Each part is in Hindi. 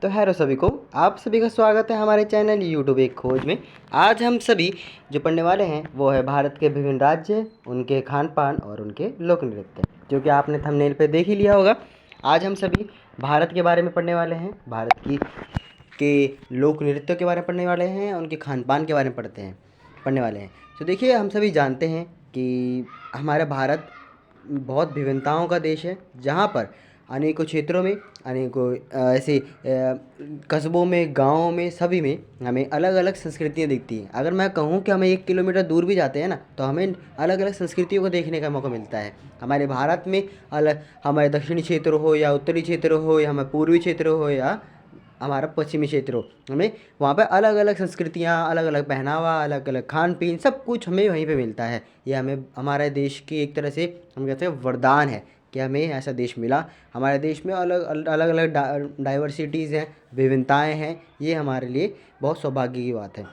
तो हेलो सभी को, आप सभी का स्वागत है हमारे चैनल यूट्यूब एक खोज में। आज हम सभी जो पढ़ने वाले हैं वो है भारत के विभिन्न राज्य, उनके खान पान और उनके लोक नृत्य, जो कि आपने थंबनेल पे देख ही लिया होगा। आज हम सभी भारत के बारे में पढ़ने वाले हैं, भारत की के लोक नृत्यों के बारे में पढ़ने वाले हैं, उनके खान पान के बारे में पढ़ने वाले हैं। तो देखिए, हम सभी जानते हैं कि हमारा भारत बहुत विभिन्नताओं का देश है, जहाँ पर अनेकों क्षेत्रों में, अनेकों ऐसे कस्बों में, गाँवों में, सभी में हमें अलग अलग संस्कृतियाँ दिखती हैं। अगर मैं कहूँ कि हमें 1 किलोमीटर दूर भी जाते हैं ना, तो हमें अलग अलग संस्कृतियों को देखने का मौका मिलता है। हमारे भारत में अलग, हमारे दक्षिणी क्षेत्र हो या उत्तरी क्षेत्र हो या हमारे पूर्वी क्षेत्र हो या हमारा पश्चिमी क्षेत्र हो, हमें वहाँ पे अलग अलग संस्कृतियाँ, अलग अलग पहनावा, अलग अलग खान पीन, सब कुछ हमें वहीं पे मिलता है। ये हमें हमारे देश की एक तरह से हम कहते हैं वरदान है कि हमें ऐसा देश मिला। हमारे देश में अलग अलग अलग डाइवर्सिटीज़ हैं, विभिन्नताएँ हैं। ये हमारे लिए बहुत सौभाग्य की बात है।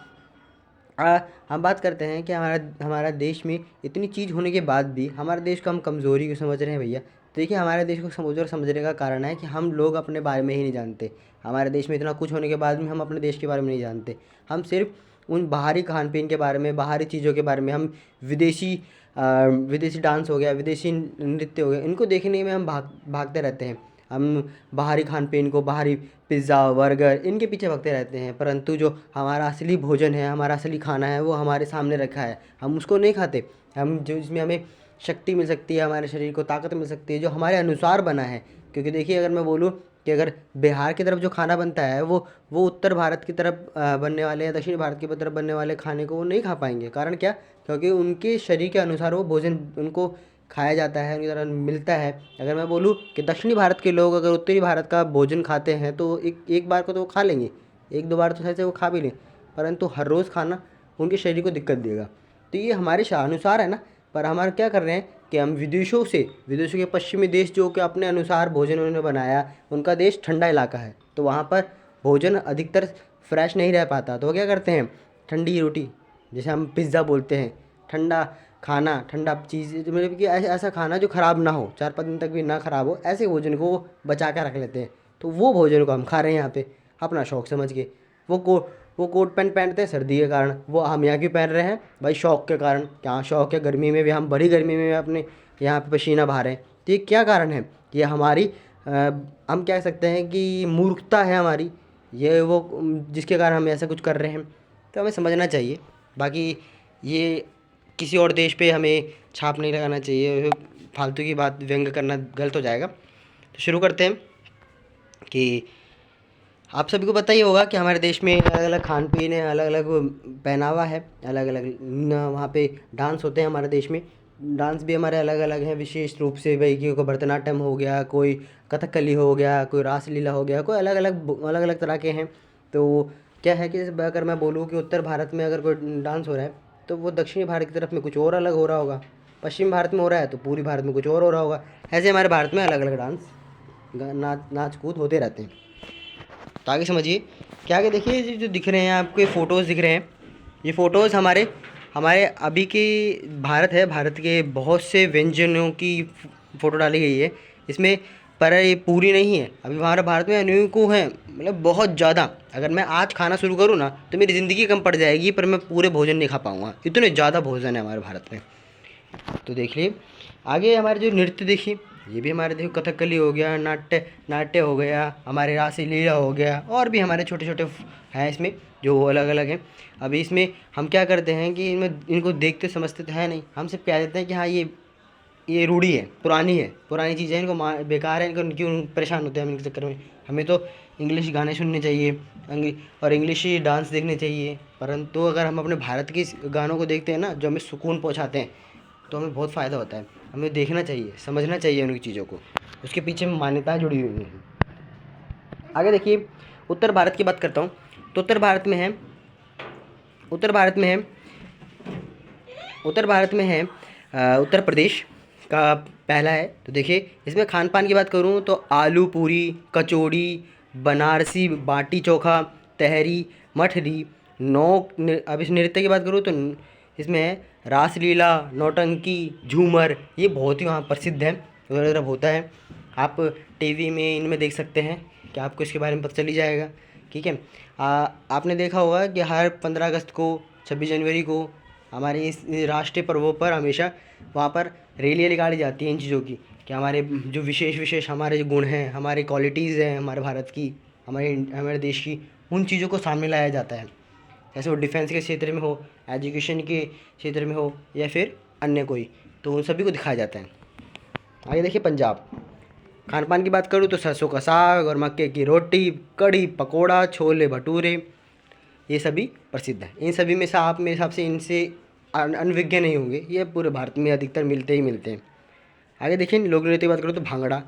हम बात करते हैं कि हमारा हमारा देश में इतनी चीज़ होने के बाद भी हमारे देश को हम कमज़ोरी क्यों समझ रहे हैं भैया? देखिए, हमारे देश को कमज़ोर समझने का कारण है कि हम लोग अपने बारे में ही नहीं जानते। हमारे देश में इतना कुछ होने के बाद भी हम अपने देश के बारे में नहीं जानते। हम सिर्फ उन बाहरी खान पीन के बारे में, बाहरी चीज़ों के बारे में, हम विदेशी डांस हो गया, विदेशी नृत्य हो गया, इनको देखने में हम भागते रहते हैं। हम बाहरी खान पीन को, बाहरी पिज़्ज़ा, बर्गर, इनके पीछे भागते रहते हैं, परंतु जो हमारा असली भोजन है, हमारा असली खाना है, वो हमारे सामने रखा है, हम उसको नहीं खाते। हम जो इसमें हमें शक्ति मिल सकती है, हमारे शरीर को ताकत मिल सकती है, जो हमारे अनुसार बना है। क्योंकि देखिए, अगर मैं बोलूँ कि अगर बिहार की तरफ जो खाना बनता है वो उत्तर भारत की तरफ बनने वाले या दक्षिण भारत की तरफ बनने वाले खाने को वो नहीं खा पाएंगे। कारण क्या? क्योंकि उनके शरीर के अनुसार वो भोजन उनको खाया जाता है, उनकी तरह मिलता है। अगर मैं बोलूँ कि दक्षिणी भारत के लोग अगर उत्तरी भारत का भोजन खाते हैं तो एक बार को तो वो खा लेंगे, 1-2 बार तो सही से वो खा भी लें, परंतु हर रोज़ खाना उनके शरीर को दिक्कत देगा। तो ये हमारे अनुसार है ना। पर हमारे क्या कर रहे हैं कि हम विदेशों के पश्चिमी देश जो कि अपने अनुसार भोजन उन्होंने बनाया, उनका देश ठंडा इलाका है, तो वहाँ पर भोजन अधिकतर फ्रेश नहीं रह पाता, तो वो क्या करते हैं, ठंडी रोटी, जैसे हम पिज़्ज़ा बोलते हैं, ठंडा खाना, ठंडा चीज़, मतलब कि ऐसा खाना जो ख़राब ना हो, 4-5 दिन तक भी ना ख़राब हो, ऐसे भोजन को बचा कर रख लेते हैं। तो वो भोजन को हम खा रहे हैं यहाँ पे अपना शौक़ समझ के। वो कोट पैंट पहनते हैं सर्दी के कारण, वो हम यहाँ क्यों पहन रहे हैं भाई? शौक़ के कारण। क्या शौक़ है? गर्मी में भी हम, बड़ी गर्मी में भी अपने यहाँ पे पसीना बहा रहे हैं। तो ये क्या कारण है? ये हमारी हम कह सकते हैं कि मूर्खता है हमारी, ये वो जिसके कारण हम ऐसा कुछ कर रहे हैं। तो हमें समझना चाहिए। बाकी ये किसी और देश पे हमें छाप नहीं लगाना चाहिए, फालतू की बात व्यंग करना गलत हो जाएगा। तो शुरू करते हैं कि आप सभी को पता ही होगा कि हमारे देश में अलग अलग खान पीन है, अलग अलग पहनावा है, अलग अलग वहाँ पे डांस होते हैं। हमारे देश में डांस भी हमारे अलग अलग हैं, विशेष रूप से भाई कि कोई भरतनाट्यम हो गया, कोई कथकली हो गया, कोई रासलीला हो गया, कोई अलग अलग तरह के हैं। तो क्या है कि अगर मैं बोलूँ कि उत्तर भारत में अगर कोई डांस हो रहा है तो वो दक्षिणी भारत की तरफ में कुछ और अलग हो रहा होगा, पश्चिम भारत में हो रहा है तो पूर्वी भारत में कुछ और हो रहा होगा। ऐसे हमारे भारत में अलग अलग डांस, नाच कूद होते रहते हैं। तो आगे समझिए क्या, आगे देखिए, जो दिख रहे हैं आपको फ़ोटोज़ दिख रहे हैं, ये फ़ोटोज़ हमारे हमारे अभी के भारत है, भारत के बहुत से व्यंजनों की फ़ोटो डाली गई है इसमें। पर ये पूरी नहीं है, अभी हमारे भारत में अनेकों हैं, मतलब बहुत ज़्यादा। अगर मैं आज खाना शुरू करूँ ना तो मेरी ज़िंदगी कम पड़ जाएगी, पर मैं पूरे भोजन नहीं खा पाऊँगा, इतने ज़्यादा भोजन है हमारे भारत में। तो देखिए आगे हमारे जो नृत्य देखिए, ये भी हमारे देखो कथकली हो गया, नाट्य हो गया, हमारे रासलीला हो गया, और भी हमारे छोटे छोटे हैं इसमें जो अलग अलग हैं। अभी इसमें हम क्या करते हैं कि इनको देखते समझते तो है नहीं, हम सिर्फ कह देते हैं कि हाँ ये रूढ़ी है, पुरानी चीज़ें, इनको बेकार है, इनको क्यों परेशान होते हैं हम इनके चक्कर में। हमें तो इंग्लिश गाने सुनने चाहिए और इंग्लिश ही डांस देखने चाहिए। परंतु अगर हम अपने भारत के गानों को देखते हैं ना, जो हमें सुकून पहुँचाते हैं, तो हमें बहुत फ़ायदा होता है। हमें देखना चाहिए, समझना चाहिए उनकी चीज़ों को, उसके पीछे मान्यताएं जुड़ी हुई हैं। आगे देखिए, उत्तर भारत की बात करता हूँ तो उत्तर भारत में है उत्तर प्रदेश का पहला है। तो देखिए इसमें खान पान की बात करूँ तो आलू पूरी, कचौड़ी, बनारसी बाटी चोखा, तहरी, मठरी, अब इस नृत्य की बात करूँ तो इसमें है रासलीला, नौटंकी, झूमर, ये बहुत ही वहाँ प्रसिद्ध है, उधर उधर होता है। आप टीवी में इनमें देख सकते हैं कि आपको इसके बारे में पता चल ही जाएगा। ठीक है। आपने देखा होगा कि हर 15 अगस्त को, 26 जनवरी को हमारे इस राष्ट्रीय पर्वों पर हमेशा वहाँ पर रैलियाँ निकाली जाती हैं इन चीज़ों की, कि हमारे जो विशेष विशेष हमारे जो गुण हैं, हमारी क्वालिटीज़ हैं हमारे भारत की, हमारे देश की, उन चीज़ों को सामने लाया जाता है। जैसे वो डिफेंस के क्षेत्र में हो, एजुकेशन के क्षेत्र में हो, या फिर अन्य कोई, तो उन सभी को दिखाया जाता है। आगे देखिए पंजाब। खान पान की बात करूँ तो सरसों का साग और मक्के की रोटी, कढ़ी, पकोड़ा, छोले भटूरे, ये सभी प्रसिद्ध हैं। इन सभी में से आप मेरे हिसाब से इनसे अनभिज्ञ नहीं होंगे, ये पूरे भारत में अधिकतर मिलते ही मिलते हैं। आगे देखिए लोक नृत्य की बात करूँ तो भांगड़ा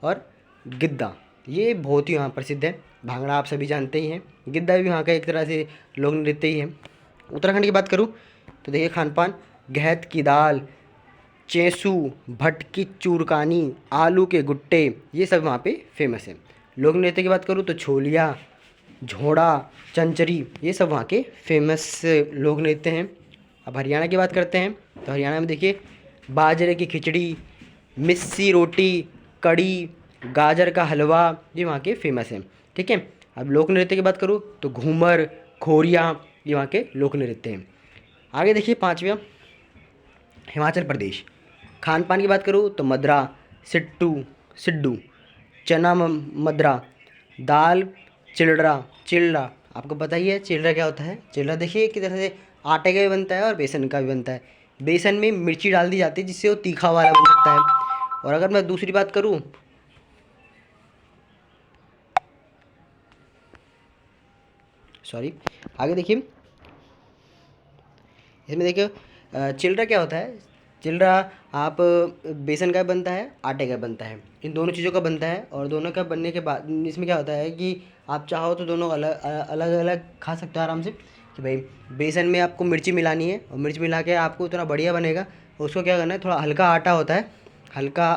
और गिद्दा, ये बहुत ही वहाँ प्रसिद्ध है। भांगड़ा आप सभी जानते ही हैं, गिद्दा भी वहाँ का एक तरह से लोक नृत्य ही है। उत्तराखंड की बात करूँ तो देखिए खान पान, गहत की दाल, चेसू, भटकी चूरकानी, आलू के गुट्टे, ये सब वहाँ पे फेमस है। लोक नृत्य की बात करूँ तो छोलिया, झोड़ा, चंचरी, ये सब वहाँ के फेमस लोक नृत्य हैं। अब हरियाणा की बात करते हैं तो हरियाणा में देखिए बाजरे की खिचड़ी, मिस्सी रोटी, कढ़ी, गाजर का हलवा, ये वहाँ के फेमस हैं। ठीक है। अब लोक नृत्य की बात करूँ तो घूमर, खोरिया, ये वहाँ के लोक नृत्य हैं। आगे देखिए पाँचवा, हिमाचल प्रदेश। खान पान की बात करूँ तो मद्रा, सिड्डू, चना मद्रा, दाल चिलड़ा, आपको पता ही है चिलड़ा क्या होता है। चिलड़ा देखिए किस तरह से आटे का भी बनता है और बेसन का भी बनता है। बेसन में मिर्ची डाल दी जाती है जिससे वो तीखा वाला बन सकता है। और अगर मैं दूसरी बात करूँ, आगे देखिए इसमें देखिए चिलड़ा क्या होता है। चिलड़ा आप बेसन का बनता है, आटे का बनता है, इन दोनों चीज़ों का बनता है। और दोनों का बनने के बाद इसमें क्या होता है कि आप चाहो तो दोनों अलग अलग खा सकते हो आराम से। कि भाई बेसन में आपको मिर्ची मिलानी है और मिर्च मिला के आपको इतना बढ़िया बनेगा। उसको क्या करना है, थोड़ा हल्का आटा होता है, हल्का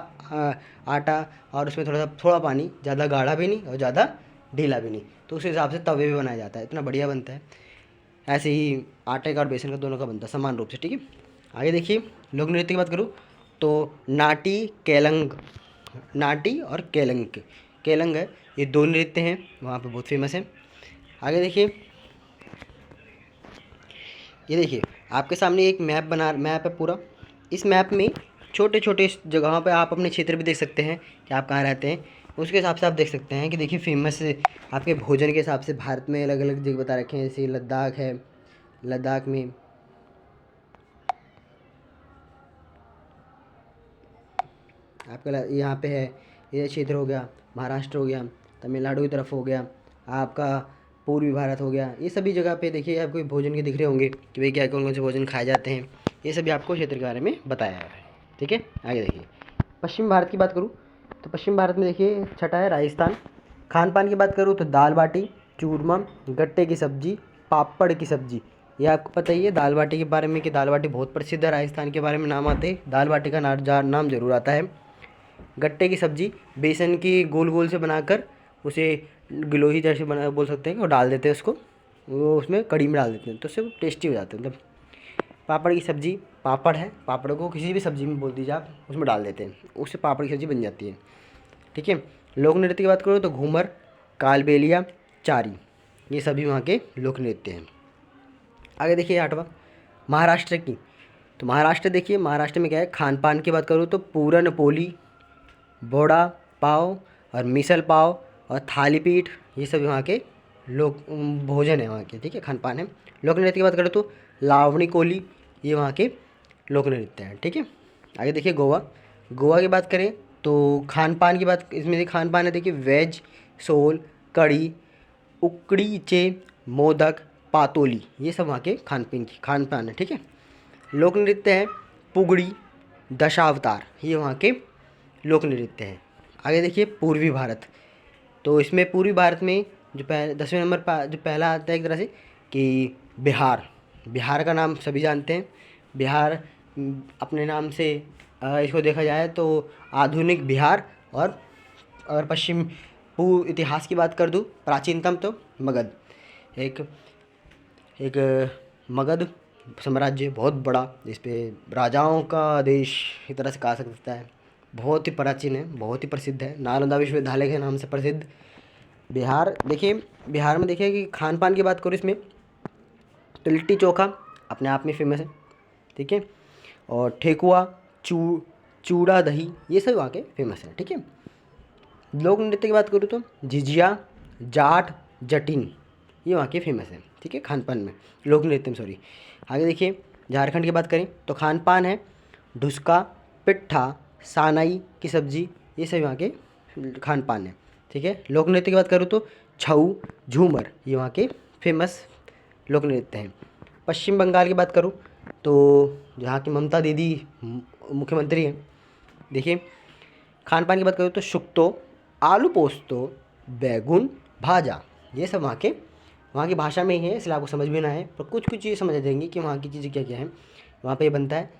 आटा, और उसमें थोड़ा पानी, ज़्यादा गाढ़ा भी नहीं और ज़्यादा ढीला भी नहीं, तो उस हिसाब से तवे पे बनाया जाता है, इतना बढ़िया बनता है। ऐसे ही आटे का और बेसन का दोनों का बनता है समान रूप से। ठीक है। आगे देखिए लोक नृत्य की बात करूँ तो नाटी और केलंग है, ये दो नृत्य हैं वहाँ पे बहुत फेमस हैं। आगे देखिए, ये देखिए आपके सामने एक मैप है पूरा। इस मैप में छोटे छोटे जगहों पे आप अपने क्षेत्र भी देख सकते हैं कि आप कहाँ रहते हैं। उसके हिसाब से आप देख सकते हैं कि देखिए फेमस आपके भोजन के हिसाब से भारत में अलग अलग जगह बता रखे हैं। जैसे लद्दाख है, लद्दाख में आपका यहाँ पे है, ये क्षेत्र हो गया, महाराष्ट्र हो गया, तमिलनाडु की तरफ हो गया, आपका पूर्वी भारत हो गया। ये सभी जगह पे देखिए आपको भोजन के दिख रहे होंगे कि भाई क्या कौन कौन से भोजन खाए जाते हैं। ये सभी आपको क्षेत्र के बारे में बताया है। ठीक है। आगे देखिए पश्चिम भारत की बात करूँ तो पश्चिम भारत में देखिए छठा है राजस्थान। खान पान की बात करूँ तो दाल बाटी चूरमा, गट्टे की सब्ज़ी, पापड़ की सब्ज़ी, ये आपको पता ही है दाल बाटी के बारे में कि दाल बाटी बहुत प्रसिद्ध है। राजस्थान के बारे में नाम आते हैं, दाल बाटी का नाम जरूर आता है। गट्टे की सब्ज़ी बेसन की गोल गोल से बनाकर उसे गिलोही जैसे बना बोल सकते हैं कि वो डाल देते हैं उसको, वो उसमें कढ़ी में डाल देते हैं तो उससे वो टेस्टी हो जाते हैं। मतलब पापड़ की सब्ज़ी, पापड़ है, पापड़ को किसी भी सब्ज़ी में बोल दीजिए आप, उसमें डाल देते हैं, उससे पापड़ की सब्ज़ी बन जाती है। ठीक है। लोक नृत्य की बात करो तो घूमर, कालबेलिया, चारी, ये सभी वहाँ के लोक नृत्य हैं। आगे देखिए आठवां महाराष्ट्र की, तो महाराष्ट्र देखिए महाराष्ट्र में क्या है। खान पान की बात करूँ तो पूरन पोली, बोड़ा पाव और मिसल पाव और थालीपीठ, ये सब वहाँ के लोक भोजन है वहाँ के। ठीक है, खान पान है। लोक नृत्य की बात करें तो लावणी कोली, ये वहाँ के लोक नृत्य हैं। ठीक है। आगे देखिए गोवा की बात करें तो खान पान की बात, इसमें खान पान है देखिए वेज, सोल, कढ़ी, उकड़ी चे, मोदक, पातोली, ये सब वहाँ के खान पान है। ठीक है। लोक नृत्य है पुगड़ी, दशावतार, ये वहाँ के लोक नृत्य हैं। आगे देखिए पूर्वी भारत, तो इसमें पूर्वी भारत में जो 10वें नंबर पर जो पहला आता है एक तरह से कि बिहार का नाम सभी जानते हैं। बिहार अपने नाम से इसको देखा जाए तो आधुनिक बिहार और पश्चिम पूर्व इतिहास की बात कर दूँ प्राचीनतम तो मगध, एक मगध साम्राज्य बहुत बड़ा, जिस पे राजाओं का देश एक तरह से कहा सकता है। बहुत ही प्राचीन है, बहुत ही प्रसिद्ध है, नालंदा विश्वविद्यालय के नाम से प्रसिद्ध। बिहार देखिए, बिहार में देखिए कि खान पान की बात करूँ इसमें तो लिट्टी चोखा अपने आप में फेमस है, ठीक है। और ठेकुआ, चूड़ा दही, ये सब वहाँ के फेमस है, ठीक है। लोक नृत्य की बात करूँ तो झिझिया, जाट, जटिन, ये वहाँ के फेमस है, ठीक है, खान पान में, लोक नृत्य में, सॉरी। आगे देखिए झारखंड की बात करें तो खान पान है ढुसका, पिट्ठा, सानाई की सब्जी, ये सब वहाँ के खान पान है, ठीक है। लोक नृत्य की बात करूँ तो छऊ, झूमर, ये वहाँ के फेमस लोक नृत्य हैं। पश्चिम बंगाल की बात करूँ तो जहाँ की ममता दीदी मुख्यमंत्री हैं, देखिए खान पान की बात करूँ तो शुक्तो, आलू पोस्तो, बैगुन भाजा, ये सब वहाँ की भाषा में ही है, इसलिए आपको समझ में ना आए, पर कुछ कुछ चीज़ें समझ आ जाएंगी कि वहाँ की चीज़ें क्या क्या हैं, वहाँ पे ये बनता है,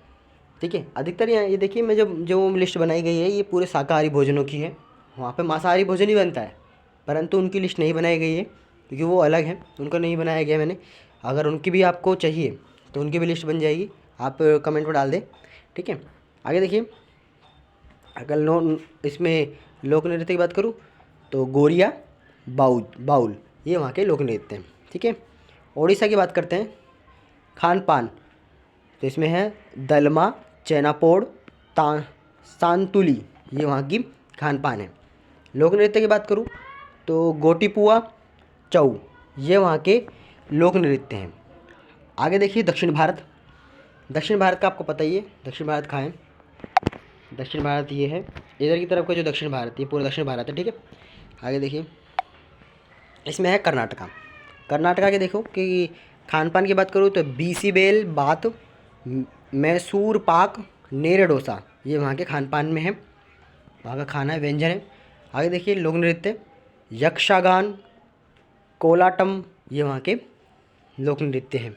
ठीक है। अधिकतर यहाँ ये देखिए, मैं जो जो लिस्ट बनाई गई है ये पूरे शाकाहारी भोजनों की है। वहाँ पे मांसाहारी भोजन ही बनता है, परंतु उनकी लिस्ट नहीं बनाई गई है क्योंकि वो अलग है, उनका नहीं बनाया गया मैंने। अगर उनकी भी आपको चाहिए तो उनकी भी लिस्ट बन जाएगी, आप कमेंट में डाल दें, ठीक है। आगे देखिए, अगर इसमें लोक नृत्य की बात करूँ तो गोरिया, बाउल, ये वहाँ के लोक नृत्य हैं, ठीक है। उड़ीसा की बात करते हैं खान पान, तो इसमें है दलमा, चेनापोड़, सांतुली, ये वहाँ की खान पान है। लोक नृत्य की बात करूँ तो गोटीपुआ, चऊ, ये वहाँ के लोक नृत्य हैं। आगे देखिए दक्षिण भारत, दक्षिण भारत का आपको पता ही है, दक्षिण भारत कहाँ है, दक्षिण भारत ये है इधर की तरफ का जो दक्षिण भारत, ये पूरा दक्षिण भारत है, ठीक है। आगे देखिए इसमें है कर्नाटका, कर्नाटका के देखो कि खान पान की बात करूँ तो बीसीबेल बात, मैसूर पाक, नेरे डोसा, ये वहाँ के खान पान में है, वहाँ का खाना है, व्यंजन है। आगे देखिए लोक नृत्य यक्षगान, कोलाटम, ये वहाँ के लोक नृत्य हैं।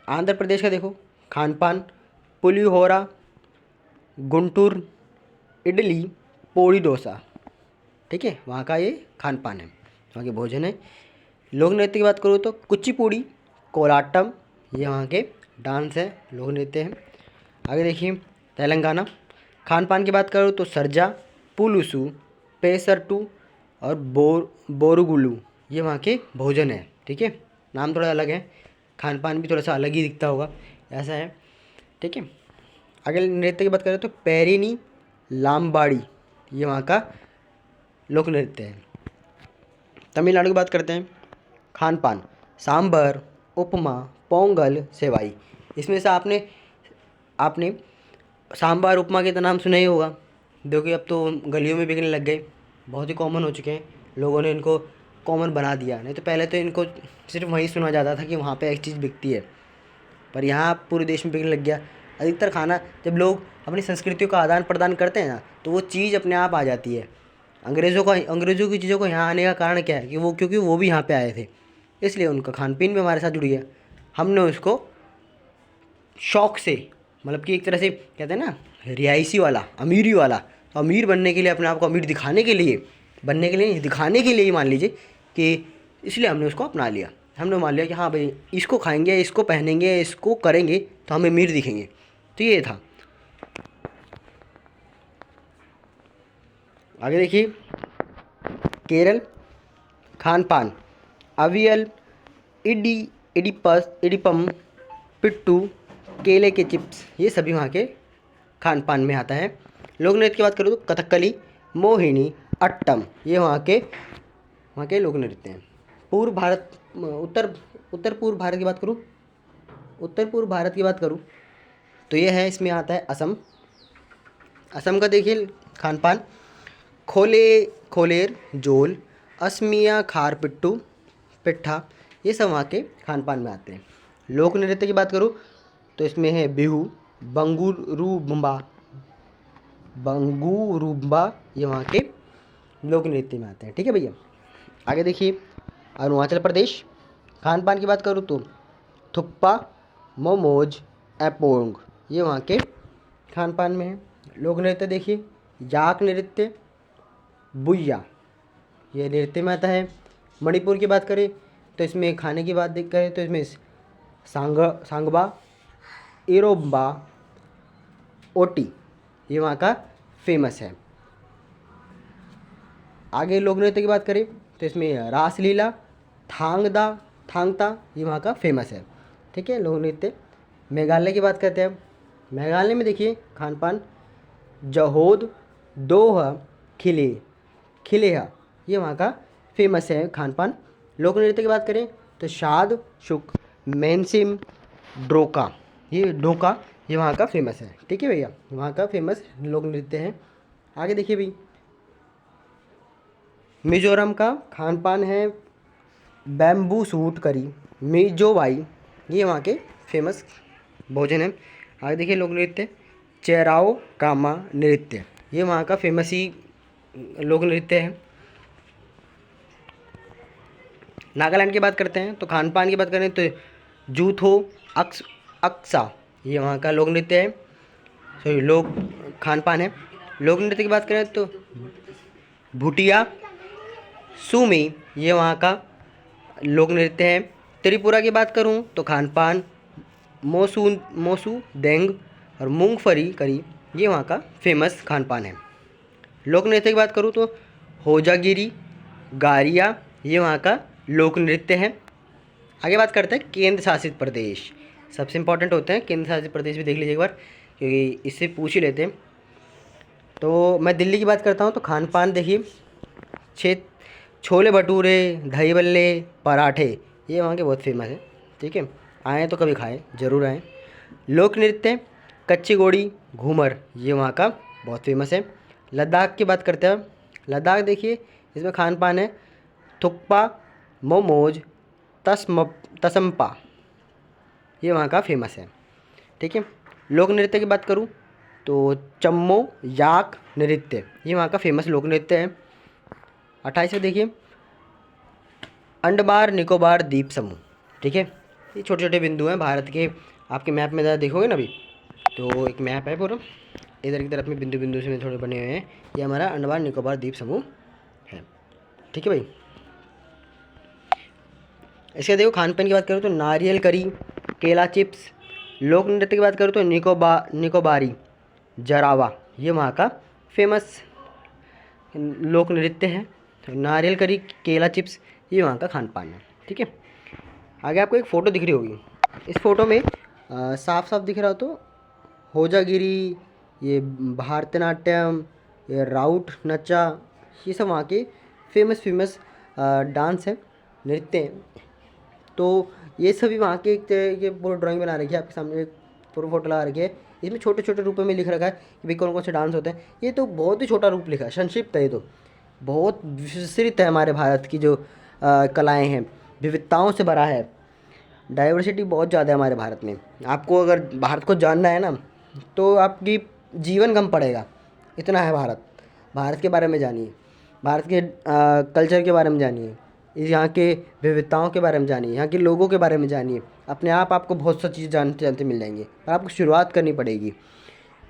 आंध्र प्रदेश का देखो खान पान पुलिहोरा, गुंटूर, इडली, पोड़ी डोसा, ठीक है, वहाँ का ये खान पान है, वहाँ के भोजन है। लोक नृत्य की बात करूँ तो कुचिपुड़ी, कोलाटम, ये वहाँ के डांस है, लोक नृत्य है। आगे देखिए तेलंगाना, खान पान की बात करूँ तो सरजा, पुलुसु, पेसरटू और बोरुगुलू, ये वहाँ के भोजन है, ठीक है। नाम थोड़ा अलग है, खान पान भी थोड़ा सा अलग ही दिखता होगा, ऐसा है, ठीक है। आगे नृत्य की बात करें तो पैरिनी, लामबाड़ी, ये वहाँ का लोक नृत्य है। तमिलनाडु की बात करते हैं खान पान सांभर, उपमा, पोंगल, सेवाई, इसमें से आपने आपने सांभर उपमा के तो नाम सुना ही होगा, जो कि अब तो गलियों में बिकने लग गए, बहुत ही कॉमन हो चुके हैं, लोगों ने इनको कॉमन बना दिया, नहीं तो पहले तो इनको सिर्फ वहीं सुना जाता था कि वहाँ पे एक चीज़ बिकती है, पर यहाँ पूरे देश में बिकने लग गया। अधिकतर खाना जब लोग अपनी संस्कृतियों का आदान प्रदान करते हैं ना, तो वो चीज़ अपने आप आ जाती है। अंग्रेज़ों की चीज़ों को यहाँ आने का कारण क्या है कि वो, क्योंकि वो भी यहाँ पे आए थे, इसलिए उनका खान पीन भी हमारे साथ जुड़ गया, हमने उसको शौक से, मतलब कि एक तरह से कहते हैं ना रिहायशी वाला, अमीरी वाला, तो अमीर बनने के लिए, अपने आप को अमीर दिखाने के लिए, बनने के लिए नहीं, दिखाने के लिए ही मान लीजिए कि इसलिए हमने उसको अपना लिया, हमने मान लिया कि हाँ भाई इसको खाएंगे, इसको पहनेंगे, इसको करेंगे तो हम अमीर दिखेंगे, तो ये था। आगे देखिए केरल खान पान अवियल, इडिपम, पिट्टू, केले के चिप्स, ये सभी वहाँ के खान पान में आता है। लोक नृत्य की बात करूँ तो कथकली, मोहिनी, अट्टम, ये वहाँ के लोक नृत्य हैं। पूर्व भारत, उत्तर पूर्व भारत की बात करूँ, उत्तर पूर्व भारत की बात करूँ तो ये है, इसमें आता है असम, असम का देखिए खान पान खोलेर, जोल, असमिया, खार पिट्टू, पिट्ठा, ये सब वहाँ के खान पान में आते हैं। लोक नृत्य की बात करूँ तो इसमें है बिहू, बंगुरुम्बा, ये वहाँ के लोक नृत्य में आते हैं, ठीक है भैया। आगे देखिए अरुणाचल प्रदेश, खान पान की बात करूँ तो थुप्पा, मोमोज, एपोंग, ये वहाँ के खान पान में है। लोक नृत्य देखिए याक नृत्य, बुइया, ये नृत्य में आता है। मणिपुर की बात करें तो इसमें खाने की बात करें तो इसमें सांगबा, इरोम्बा, ओटी, ये वहाँ का फेमस है। आगे लोक नृत्य की बात करें तो इसमें रासलीला, थांगता ये वहाँ का फेमस है। ठीक है, लोक नृत्य। मेघालय की बात करते हैं अब। मेघालय में देखिए खान पान, जहोद, दोहा, खिलेहा ये वहाँ का फेमस है खान पान। लोक नृत्य की बात करें तो शाद, शुक, मेनसिम, ड्रोका ये वहाँ का फेमस है। ठीक है भैया, वहाँ का फेमस लोक नृत्य है। आगे देखिए भाई, मिजोरम का खान पान है बैम्बू सूट करी, मिजोवाई ये वहाँ के फेमस भोजन है। आगे देखिए लोक नृत्य, चेराओ कामा नृत्य ये वहाँ का फेमस ही लोक नृत्य है। नागालैंड की बात करते हैं तो खान पान की बात करें तो जूथो अक्सा ये वहाँ का लोक नृत्य है, सॉरी लोक खान पान है। लोक नृत्य की बात करें तो भुटिया सुमी ये वहाँ का लोक नृत्य है। त्रिपुरा की बात करूँ तो खान पान मोसू देंग और मूंगफली करी ये वहाँ का फेमस खान पान है। लोक नृत्य की बात करूँ तो होजागिरी गारिया ये वहाँ का लोक नृत्य है। आगे बात करते हैं केंद्र शासित प्रदेश, सबसे इम्पोर्टेंट होते हैं केंद्र शासित प्रदेश भी देख लीजिए एक बार, क्योंकि इससे पूछ ही लेते हैं। तो मैं दिल्ली की बात करता हूँ तो खान पान देखिए छोले भटूरे, दही बल्ले, पराठे ये वहाँ के बहुत फेमस है। ठीक है, आएँ तो कभी खाएँ, ज़रूर आएँ। लोक नृत्य कच्ची घोड़ी, घूमर ये वहाँ का बहुत फेमस है। लद्दाख की बात करते हैं, लद्दाख देखिए इसमें खान पान है थुक्पा, मोमोज, तसम्पा ये वहाँ का फेमस है। ठीक है, लोक नृत्य की बात करूँ तो चम्मो याक नृत्य ये वहाँ का फेमस लोक नृत्य है। 28वें देखिए अंडमान निकोबार द्वीप समूह। ठीक है, ये छोटे छोटे बिंदु हैं भारत के, आपके मैप में ज़्यादा देखोगे ना अभी तो एक मैप है पूरा, इधर की तरफ में बिंदु बिंदु से थोड़े बने हुए हैं, ये हमारा अंडमान निकोबार द्वीप समूह है। ठीक है भाई, इसके देखो खान पान की बात करूँ तो नारियल करी, केला चिप्स। लोक नृत्य की बात करूँ तो निकोबारी जरावा ये वहाँ का फेमस लोक नृत्य है। नारियल करी, केला चिप्स ये वहाँ का खान पान है। ठीक है, आगे आपको एक फ़ोटो दिख रही होगी, इस फोटो में साफ साफ दिख रहा हो तो होजागिरी, ये भारतनाट्यम, ये राउट नचा ये सब वहाँ के फेमस डांस है, नृत्य हैं। तो ये सभी वहाँ के ये पूरा ड्राइंग बना रखी है आपके सामने, पूरा फोटो लगा रखी है। इसमें छोटे छोटे रूपों में लिख रखा है कि भाई कौन कौन से डांस होते हैं। ये तो बहुत ही छोटा रूप लिखा है, संक्षिप्त है, ये तो बहुत विस्तृत है। हमारे भारत की जो कलाएँ हैं विविधताओं से भरा है, डाइवर्सिटी बहुत ज़्यादा है हमारे भारत में। आपको अगर भारत को जानना है ना तो आपकी जीवन कम पड़ेगा, इतना है भारत। भारत के बारे में जानिए, भारत के कल्चर के बारे में जानिए, यहाँ के विविधताओं के बारे में जानिए, यहाँ के लोगों के बारे में जानिए। अपने आप आपको बहुत सी चीज़ जानते जानते मिल जाएंगे, पर आपको शुरुआत करनी पड़ेगी।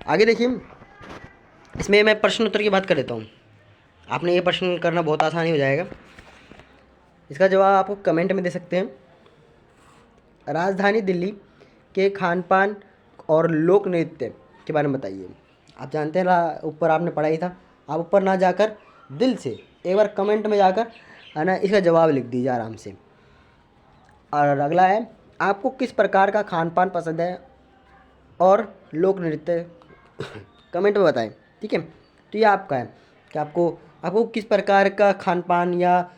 आगे देखिए, इसमें मैं प्रश्न उत्तर की बात कर लेता हूँ। आपने ये प्रश्न करना बहुत आसानी हो जाएगा, इसका जवाब आपको कमेंट में दे सकते हैं। राजधानी दिल्ली के खान पान और लोक नृत्य के बारे में बताइए। आप जानते हैं ऊपर आपने पढ़ा ही था, आप ऊपर ना जाकर दिल से एक बार कमेंट में जाकर है ना इसका जवाब लिख दीजिए आराम से। और अगला है, आपको किस प्रकार का खान पान पसंद है और लोक नृत्य कमेंट में बताएं। ठीक है, तो ये आपका है कि आपको किस प्रकार का खान पान या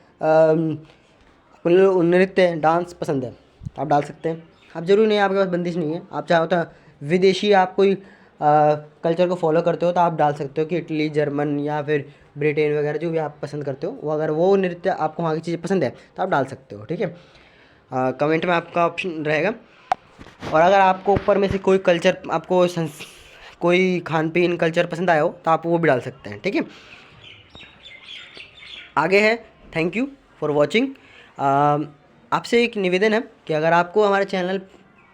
नृत्य डांस पसंद है, आप डाल सकते हैं। आप ज़रूरी नहीं, आपके पास बंदिश नहीं है, आप चाहो तो विदेशी आप कोई कल्चर को फॉलो करते हो तो आप डाल सकते हो कि इटली, जर्मन या फिर ब्रिटेन वगैरह जो भी आप पसंद करते हो, वो अगर वो नृत्य आपको वहाँ की चीज़ें पसंद है तो आप डाल सकते हो। ठीक है, कमेंट में आपका ऑप्शन रहेगा। और अगर आपको ऊपर में से कोई कल्चर, आपको कोई खान पीन कल्चर पसंद आया हो तो आप वो भी डाल सकते हैं। ठीक है, आगे है, थैंक यू फॉर वॉचिंग। आपसे एक निवेदन है कि अगर आपको हमारे चैनल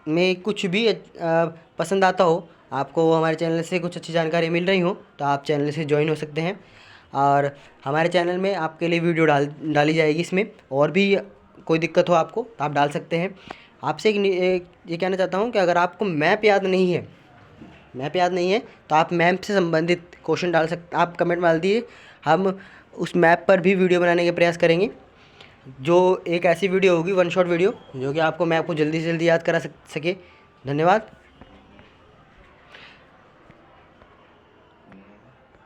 में कुछ भी पसंद आता हो, आपको हमारे चैनल से कुछ अच्छी जानकारी मिल रही हो तो आप चैनल से ज्वाइन हो सकते हैं। और हमारे चैनल में आपके लिए वीडियो डाली जाएगी, इसमें और भी कोई दिक्कत हो आपको तो आप डाल सकते हैं। आपसे एक ये कहना चाहता हूँ कि अगर आपको मैप याद नहीं है तो आप मैप से संबंधित क्वेश्चन डाल सकते, आप कमेंट में डाल दिए, हम उस मैप पर भी वीडियो बनाने के प्रयास करेंगे, जो एक ऐसी वीडियो होगी, वन शॉट वीडियो, जो कि आपको मैप को जल्दी से जल्दी याद करा सके। धन्यवाद।